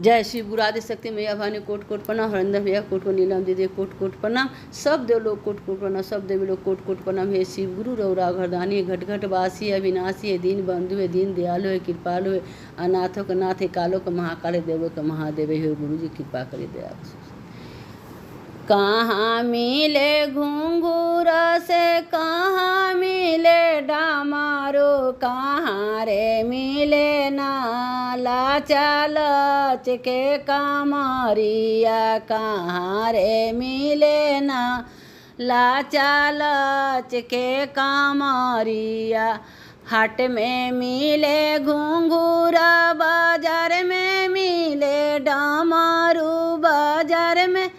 जय श्री बुरादि शक्ति मैया भवानी कोट कोट प्रणाम। हरिंदर भैया कोट को नीलम दीदी कोट कोट प्रणाम। सब देव लोग कोट कोट प्रणाम। सब देवी लोग कोट कोट प्रणाम। हे शिव गुरु रौरा घरदानी घट घट वासी है, अविनाशी है, दीन बंधु है, दीन दयालु है, कृपालु है, अनाथों का नाथ है, कालो का महाकाल, देवों का महादेव है। गुरु जी कृपा करे दया। कहाँ मिले घुंघूर से कहाँ मिले डामारो, कहाँ रे मिले नाला चालच के कामरिया, कहाँ रे मिले ना लाचालच के कामरिया। हाट में मिले घुंघूरा, बाजार में मिले डामारू, बाजार में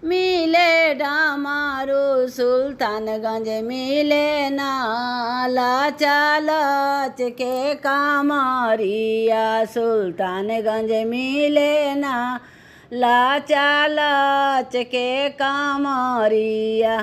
मिले डामारू, सुल्तानगंज मिले नाला चालच के कामरिया, सुल्तानगंज मिले नाला चालच के कामरिया।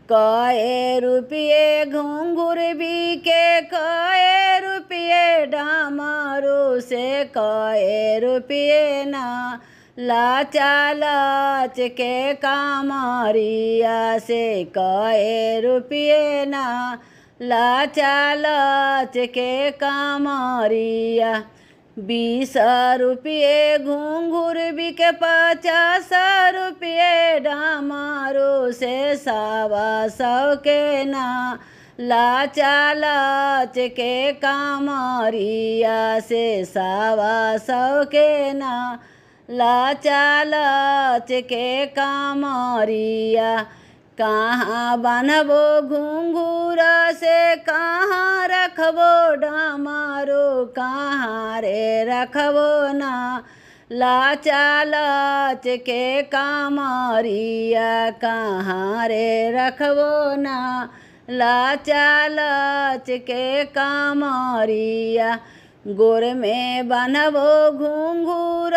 कए रुपये घुंघुर बिके, कए रुपये डामारू से, कए रुपये ना लाचालच के कामरिया से, कए रुपये ना लाचालच के कामरिया। 20 रुपये घुंघुर बिके, 50 रुपये डामारू से, 125 के ना लाचालच के कामरिया से, 125 के ना लाचालच के कामरिया। कहाँ बान्हबो घुंघूर से, कहाँ रखबो डामारू, कहाँ रे रखबो ना लाचालच के कामरिया, कहाँ रे रखबो ना लाचालच के कामरिया। गोर में बान्हबो घुंघूर,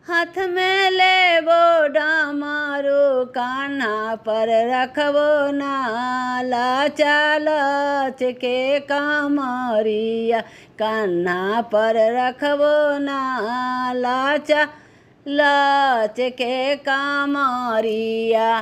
हाथ में लेबो डामारू, कान्हा पर रखबो ना लाचालच के कामरिया, कान्हा पर रखबो ना लाचालच के कामरिया।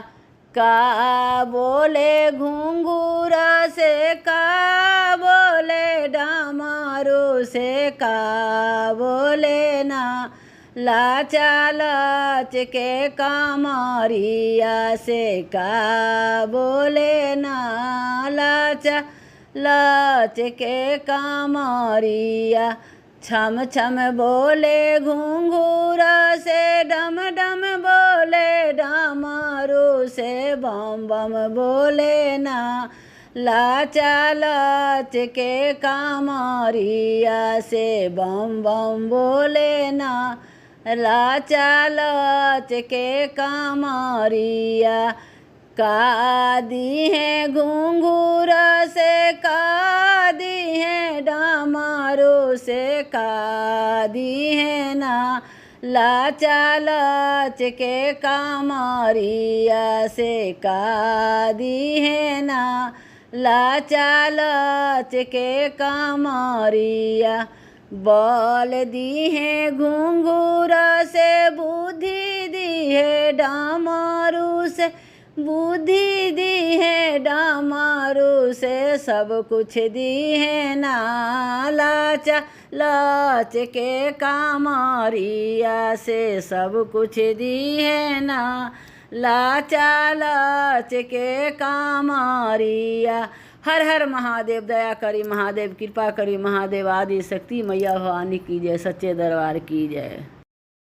का बोले घुंघूर से, का बोले डामारू से, का बोले ना लाचालच के कामरिया से, का बोले ना लाचालच के कामरिया। छम छम बोले घुंघूर से, डम डम बोले डामारू से, बम बम बोले ना लाचालच के कामरिया से, बम बम बोले ना लाचालच के कामरिया। का दी है घुंघूर से, का दी है डामारू से, का दी है ना लाचालच के कामरिया से, का दी है ना लाचालच के कामरिया। बल दी है घुंघूर से, बुद्धि दी है डामारू से, बुद्धि दी है डामारू से, सब कुछ दी है ना लाचालच के कामरिया से, सब कुछ दी है ना लाचालच के कामरिया। हर हर महादेव, दया करी महादेव, कृपा करी महादेव, आदि शक्ति मैया भवानी की जय, सच्चे दरबार की जय।